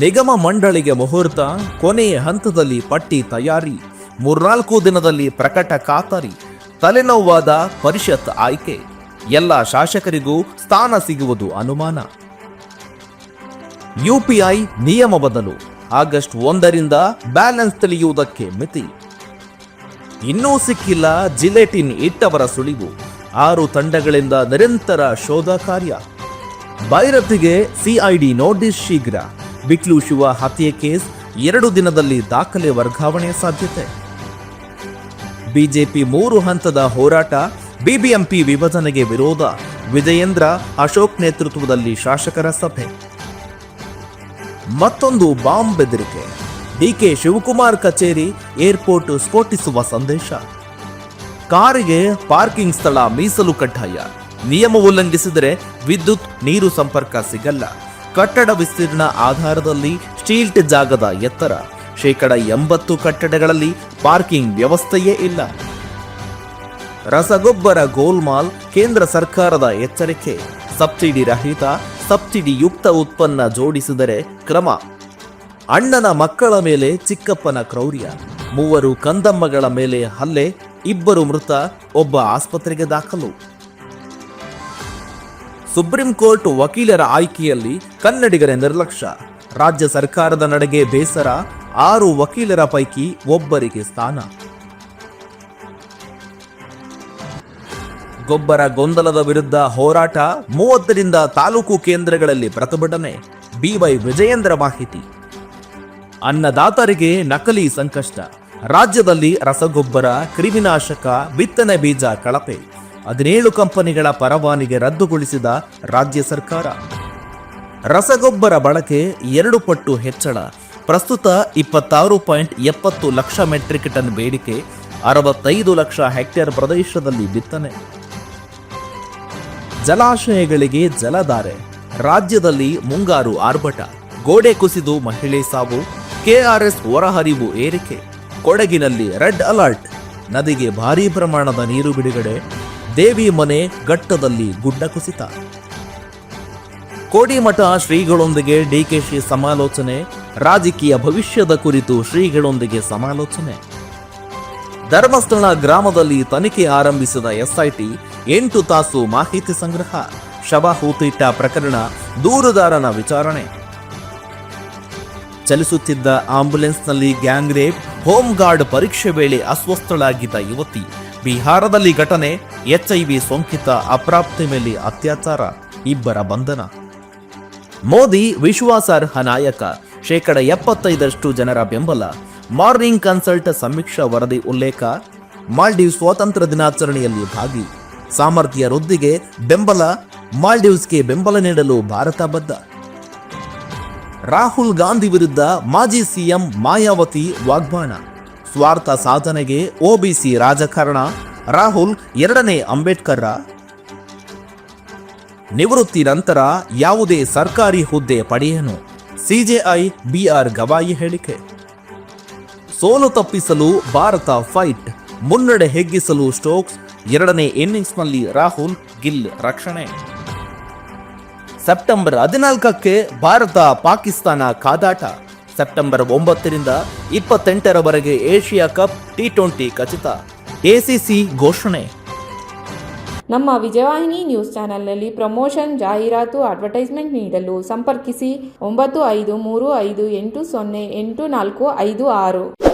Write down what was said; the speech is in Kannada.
ನಿಗಮ ಮಂಡಳಿಗೆ ಮುಹೂರ್ತ, ಕೊನೆಯ ಹಂತದಲ್ಲಿ ಪಟ್ಟಿ ತಯಾರಿ, 3-4 ದಿನದಲ್ಲಿ ಪ್ರಕಟ ಖಾತರಿ. ತಲೆನೋವಾದ ಪರಿಷತ್ ಆಯ್ಕೆ, ಎಲ್ಲ ಶಾಸಕರಿಗೂ ಸ್ಥಾನ ಸಿಗುವುದು ಅನುಮಾನ. ಯುಪಿಐ ನಿಯಮ ಬದಲು, ಆಗಸ್ಟ್ 1ರಿಂದ ಬ್ಯಾಲೆನ್ಸ್ ತಿಳಿಯುವುದಕ್ಕೆ ಮಿತಿ. ಇನ್ನೂ ಸಿಕ್ಕಿಲ್ಲ ಜಿಲೆಟಿನ್ ಇಟ್ಟವರ ಸುಳಿವು, 6 ತಂಡಗಳಿಂದ ನಿರಂತರ ಶೋಧ ಕಾರ್ಯ. ಭೈರತಿಗೆ ಸಿಐಡಿ ನೋಟಿಸ್ ಶೀಘ್ರ, ಬಿಕ್ಲು ಶಿವ ಹತ್ಯೆ ಕೇಸ್ 2 ದಿನದಲ್ಲಿ ದಾಖಲೆ ವರ್ಗಾವಣೆ ಸಾಧ್ಯತೆ. ಬಿಜೆಪಿ 3 ಹಂತದ ಹೋರಾಟ, ಬಿಬಿಎಂಪಿ ವಿಭಜನೆಗೆ ವಿರೋಧ, ವಿಜಯೇಂದ್ರ ಅಶೋಕ್ ನೇತೃತ್ವದಲ್ಲಿ ಶಾಸಕರ ಸಭೆ. ಮತ್ತೊಂದು ಬಾಂಬ್ ಬೆದರಿಕೆ, ಡಿಕೆ ಶಿವಕುಮಾರ್ ಕಚೇರಿ ಏರ್ಪೋರ್ಟ್ ಸ್ಫೋಟಿಸುವ ಸಂದೇಶ. ಕಾರಿಗೆ ಪಾರ್ಕಿಂಗ್ ಸ್ಥಳ ಮೀಸಲು ಕಡ್ಡಾಯ, ನಿಯಮ ಉಲ್ಲಂಘಿಸಿದರೆ ವಿದ್ಯುತ್ ನೀರು ಸಂಪರ್ಕ ಸಿಗಲ್ಲ. ಕಟ್ಟಡ ವಿಸ್ತೀರ್ಣ ಆಧಾರದಲ್ಲಿ ಸ್ಟೀಲ್ಟ್ ಜಾಗದ ಎತ್ತರ, 80% ಕಟ್ಟಡಗಳಲ್ಲಿ ಪಾರ್ಕಿಂಗ್ ವ್ಯವಸ್ಥೆಯೇ ಇಲ್ಲ. ರಸಗೊಬ್ಬರ ಗೋಲ್ಮಾಲ್, ಕೇಂದ್ರ ಸರ್ಕಾರದ ಎಚ್ಚರಿಕೆ. ಸಬ್ಸಿಡಿ ರಹಿತ, ಸಬ್ಸಿಡಿ ಯುಕ್ತ ಉತ್ಪನ್ನ ಜೋಡಿಸಿದರೆ ಕ್ರಮ. ಅಣ್ಣನ ಮಕ್ಕಳ ಮೇಲೆ ಚಿಕ್ಕಪ್ಪನ ಕ್ರೌರ್ಯ, 3 ಕಂದಮ್ಮಗಳ ಮೇಲೆ ಹಲ್ಲೆ, 2 ಮೃತ, 1 ಆಸ್ಪತ್ರೆಗೆ ದಾಖಲು. ಸುಪ್ರೀಂ ಕೋರ್ಟ್ ವಕೀಲರ ಆಯ್ಕೆಯಲ್ಲಿ ಕನ್ನಡಿಗರ ನಿರ್ಲಕ್ಷ್ಯ, ರಾಜ್ಯ ಸರ್ಕಾರದ ನಡೆಗೆ ಬೇಸರ, 6 ವಕೀಲರ ಪೈಕಿ 1ರಿಗೆ ಸ್ಥಾನ. ಗೊಬ್ಬರ ಗೊಂದಲದ ವಿರುದ್ಧ ಹೋರಾಟ, 30ರಿಂದ ತಾಲೂಕು ಕೇಂದ್ರಗಳಲ್ಲಿ ಪ್ರತಿಭಟನೆ. ಬಿವೈ ವಿಜಯೇಂದ್ರ ಮಾಹಿತಿ. ಅನ್ನದಾತರಿಗೆ ನಕಲಿ ಸಂಕಷ್ಟ, ರಾಜ್ಯದಲ್ಲಿ ರಸಗೊಬ್ಬರ, ಕ್ರಿಮಿನಾಶಕ, ಬಿತ್ತನೆ ಬೀಜ ಕಳಪೆ. 17 ಕಂಪನಿಗಳ ಪರವಾನಗಿ ರದ್ದುಗೊಳಿಸಿದ ರಾಜ್ಯ ಸರ್ಕಾರ. ರಸಗೊಬ್ಬರ ಬಳಕೆ 2 ಪಟ್ಟು ಹೆಚ್ಚಳ, ಪ್ರಸ್ತುತ 26.70 ಲಕ್ಷ ಮೆಟ್ರಿಕ್ ಟನ್ ಬೇಡಿಕೆ, 65 ಲಕ್ಷ ಹೆಕ್ಟೇರ್ ಪ್ರದೇಶದಲ್ಲಿ ಬಿತ್ತನೆ. ಜಲಾಶಯಗಳಿಗೆ ಜಲಧಾರೆ, ರಾಜ್ಯದಲ್ಲಿ ಮುಂಗಾರು ಆರ್ಭಟ, ಗೋಡೆ ಕುಸಿದು ಮಹಿಳೆ ಸಾವು, ಕೆಆರ್ಎಸ್ ಹೊರಹರಿವು ಏರಿಕೆ. ಕೊಡಗಿನಲ್ಲಿ ರೆಡ್ ಅಲರ್ಟ್, ನದಿಗೆ ಭಾರೀ ಪ್ರಮಾಣದ ನೀರು ಬಿಡುಗಡೆ. ದೇವಿ ಮನೆ ಘಟ್ಟದಲ್ಲಿ ಗುಡ್ಡ ಕುಸಿತ. ಕೋಡಿಮಠ ಶ್ರೀಗಳೊಂದಿಗೆ ಡಿಕೆಶಿ ಸಮಾಲೋಚನೆ, ರಾಜಕೀಯ ಭವಿಷ್ಯದ ಕುರಿತು ಶ್ರೀಗಳೊಂದಿಗೆ ಸಮಾಲೋಚನೆ. ಧರ್ಮಸ್ಥಳ ಗ್ರಾಮದಲ್ಲಿ ತನಿಖೆ ಆರಂಭಿಸಿದ ಎಸ್ಐಟಿ, 8 ತಾಸು ಮಾಹಿತಿ ಸಂಗ್ರಹ. ಶವ ಹೂತಿಟ್ಟ ಪ್ರಕರಣ, ದೂರುದಾರನ ವಿಚಾರಣೆ. ಚಲಿಸುತ್ತಿದ್ದ ಆಂಬ್ಯುಲೆನ್ಸ್ನಲ್ಲಿ ಗ್ಯಾಂಗ್ ರೇಪ್, ಹೋಮ್ ಗಾರ್ಡ್ ಪರೀಕ್ಷೆ ವೇಳೆ ಅಸ್ವಸ್ಥಳಾಗಿದ್ದ ಯುವತಿ. ಬಿಹಾರದಲ್ಲಿ ಘಟನೆ, HIV ಸೋಂಕಿತ ಅಪ್ರಾಪ್ತೆ ಮೇಲೆ ಅತ್ಯಾಚಾರ, 2 ಬಂಧನ. ಮೋದಿ ವಿಶ್ವಾಸಾರ್ಹ ನಾಯಕ, 75% ಜನರ ಬೆಂಬಲ. ಮಾರ್ನಿಂಗ್ ಕನ್ಸಲ್ಟ್ ಸಮೀಕ್ಷಾ ವರದಿ ಉಲ್ಲೇಖ. ಮಾಲ್ಡೀವ್ಸ್ ಸ್ವಾತಂತ್ರ್ಯ ದಿನಾಚರಣೆಯಲ್ಲಿ ಭಾಗಿ, ಸಾಮರ್ಥ್ಯ ವೃದ್ಧಿಗೆ ಬೆಂಬಲ. ಮಾಲ್ಡೀವ್ಸ್ಗೆ ಬೆಂಬಲ ನೀಡಲು ಭಾರತ ಬದ್ಧ. ರಾಹುಲ್ ಗಾಂಧಿ ವಿರುದ್ಧ ಮಾಜಿ ಸಿಎಂ ಮಾಯಾವತಿ ವಾಗ್ಬಾಣ, ಸ್ವಾರ್ಥ ಸಾಧನೆಗೆ ಒಬಿಸಿ ರಾಜಕಾರಣ. ರಾಹುಲ್ 2ನೇ ಅಂಬೇಡ್ಕರ್. ನಿವೃತ್ತಿ ನಂತರ ಯಾವುದೇ ಸರ್ಕಾರಿ ಹುದ್ದೆ ಪಡೆಯನು, ಸಿಜೆಐ ಬಿಆರ್ ಗವಾಯಿ ಹೇಳಿಕೆ. ಸೋಲು ತಪ್ಪಿಸಲು ಭಾರತ ಫೈಟ್, ಮುನ್ನಡೆ ಹೆಗ್ಗಿಸಲು ಸ್ಟೋಕ್ಸ್. 2ನೇ ಇನ್ನಿಂಗ್ಸ್ನಲ್ಲಿ ರಾಹುಲ್, ಗಿಲ್ ರಕ್ಷಣೆ. ಸೆಪ್ಟೆಂಬರ್ 14ಕ್ಕೆ ಭಾರತ ಪಾಕಿಸ್ತಾನ ಕಾದಾಟ. ಸೆಪ್ಟೆಂಬರ್ 9ರಿಂದ 28ರವರೆಗೆ ಏಷ್ಯಾ ಕಪ್ T20 ಖಚಿತ. ಎಸಿಸಿ ಘೋಷಣೆ. ನಮ್ಮ ವಿಜಯವಾಹಿನಿ ನ್ಯೂಸ್ ಚಾನೆಲ್ನಲ್ಲಿ ಪ್ರಮೋಷನ್, ಜಾಹೀರಾತು, ಅಡ್ವರ್ಟೈಸ್ಮೆಂಟ್ ನೀಡಲು ಸಂಪರ್ಕಿಸಿ 9535808456.